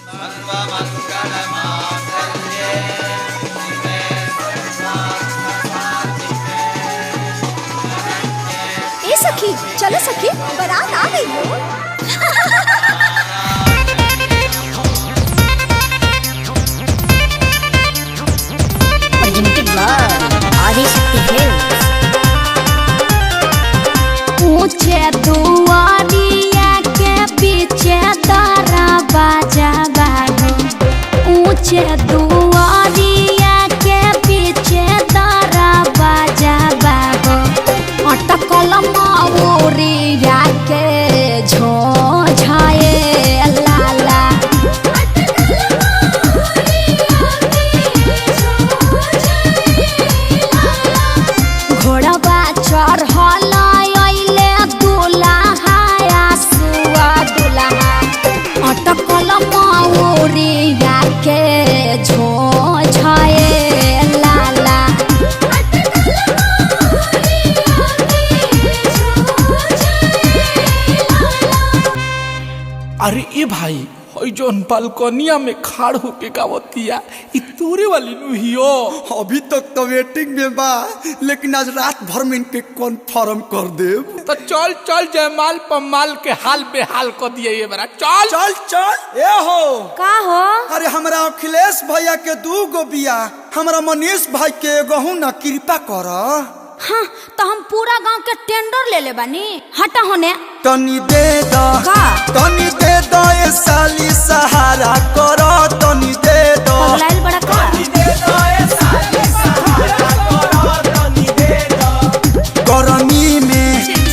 ए सखी चलो सखी बारात आ गई हो। ऊंचे दुआरिया के पीछे तारा बाजा बाहो, ऊंचे दुआरिया के पीछे तारा बाजा बाहो, अटकल मौरिया के झोझाए लाला। घोड़वा चढ़ल अइले दुल्हा सुआ दुल्हा, अटकल मौरिया के झोझाए लाला। अरे ए भाई हई जोन बालकनिया में खाड़ होके गावतिया इ तोरे वाली नु हियो। अभी तक तो वेटिंग में बा, लेकिन आज रात भर में इनके कन्फर्म कर देब। तो चल चल जयमाल पमाल के हाल बेहाल कर दिए ये बरा। चल चल चल। ए हो का हो? अरे हमरा अखिलेश भैया के 2 गो बिया, हमरा मनीष भाई के एगो ना, कृपा कर। हाँ तो हम पूरा गांव के टेंडर ले ले बानी, हटा होने। तनी दे दो का? तनी दे दो ए साली सहारा करो, तनी दे दो। पगलाइल बड़ा का? गरमी में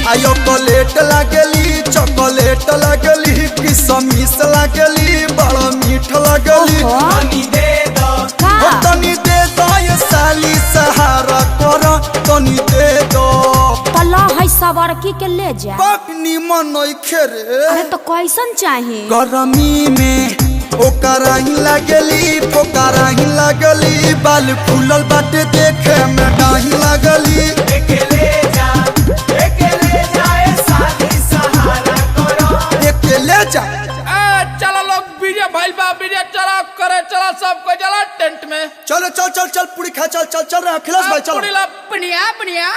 आयो चॉकलेट लागली, चॉकलेट लागली, किशमिश लागली, बड़ा मीठ लागली। तनी दे दो का? तनी दे दो ये साली सहारा करो, तनी दे दो। तला है सवारकी के ले जा। पकनी मन खेरे। अरे तो कैसन चाहिए? गरमी में ओकरा ही लागली, पोकरा ही लागली, बाल फूलल बाटे देखे में डाही लागली। अकेले जा ए साली सहारा करो, अकेले जा। चलो लोग बीजे भाई बा बीजे चला करे, चला सबको चला टेंट में। चलो चल चल चल पूरी खा, चल चल चल रहे अखिलेश भाई चल। पूरी ला बुनिया बुनिया,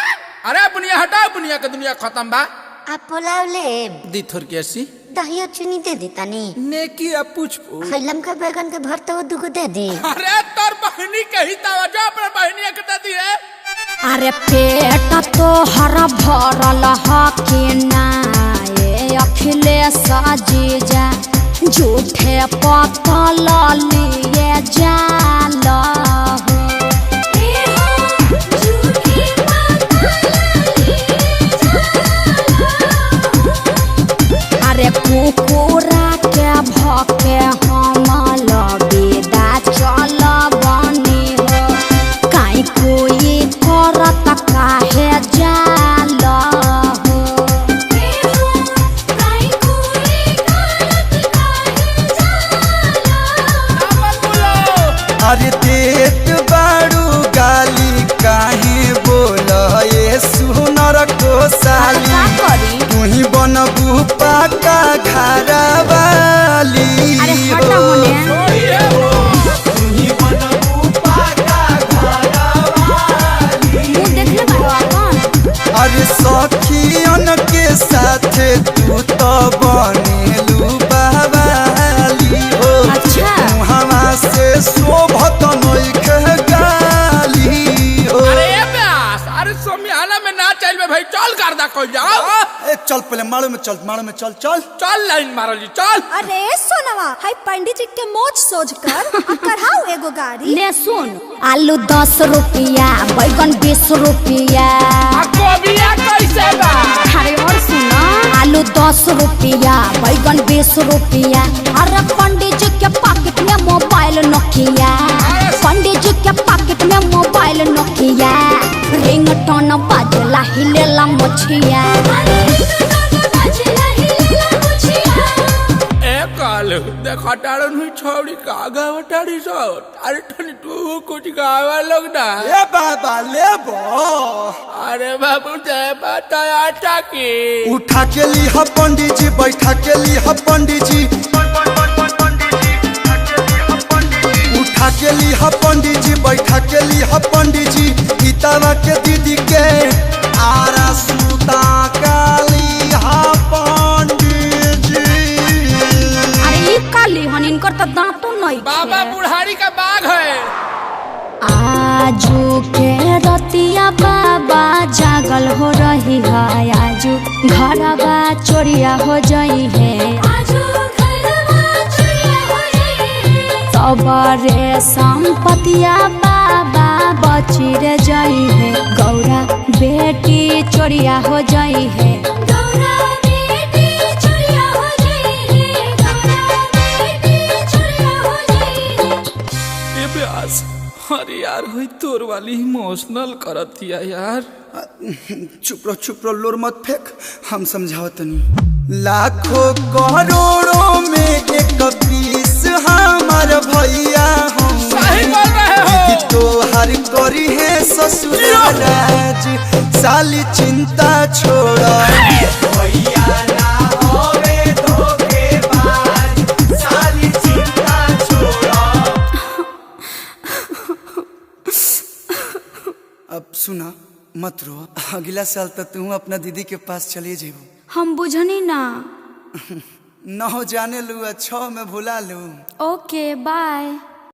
अरे बुनिया हटा, बुनिया के दुनिया खत्म बा। आप पुलाव ले दी थोर के ऐसी दही और चीनी दे देता नी। नेकी आ पूछ फैलम का बैगन के भरता वो 2 गो दे दे। अरे तोर बहनी कही तावा जो अपने बहनी के दे है। अरे पेट तो हरा भरल हकिना ये अखिलेश जीजा, झूठे पतल लिए जाल हो। अरे कुकुरा के भके हम लबेदा चल बनी हो, काई कोई करत काहे जाल हो। अरे देत बाड़ू गाली काहे बोल ये सुनर को साली, का करी? तुही बनबू पाका घरा वाली। अरे हटा होने। तुही बनबू पाका घरा वाली। मुँह देख ले बाबा कौन? अरे सखियन के साथे तू तो बनेलू बवाली हो। अच्छा। मुहवा से शोभत नइखे गाली हो। अरे ब्यास, अरे सोमियाना में ना चल भाई, चल गर्दा कोई जाओ। ए चल पहले मारो में चल, मारो में चल चल चल लाइन मारो जी चल। अरे सोनवा हाय पंडित जी के मोच सोच कर कराओ एगो गाड़ी। ले सुन, आलू 10 रुपया, बैगन 20 रुपया। गोबिया कैसे बा? अरे और सुनो, आलू 10 रुपया, बैगन 20 रुपया। अरे पंडित जी के पॉकेट में मोबाइल नोकिया, पंडित जी के पॉकेट में मोबाइल नोकिया, रिंगटोन बाजला हिलेला मोछिया। देखा टाड़न हुई छोड़ी का गावा टाड़ी सो, अरे ठनी तू कुछ गावा लोग ना। ए बाबा ले बो। अरे बाबू जय बाता आटा की उठा के ली ह पंडित जी, बैठा के ली ह पंडित जी, के लिहा पंडित जी, बैठा के लिहा पंडित जी, गीतावा के दीदी के आरा सुता काली हा पंडित जी। अरे ई काली हन, इनकर तो दांतों नहीं बाबा बुढ़ारी का बाघ है। आजू के रतिया बाबा जागल हो रही है, आजू घरवा चोरिया हो जाई है, सबरे संपतिया बाबा बची रे जाई है, गौरा बेटी चोरिया हो जाई है। अरे यार भाई तोर वाली इमोशनल करत दिया यार। चुप रहो लोर मत फेंक, हम समझावत नहीं। लाखों करोड़ों में एक पीस हमार भैया हम, सही बोल रहे हो। तो हर करी है ससुर राज, साली चिंता छोड़ा भैया ना होवे धोखेबाज, साली चिंता छोड़ा। अब सुना मत रो, अगला साल तक तू अपना दीदी के पास चले जेबू। हम बुझनी ना। न हो जाने लू, 6 में भुला लू। ओके बाय।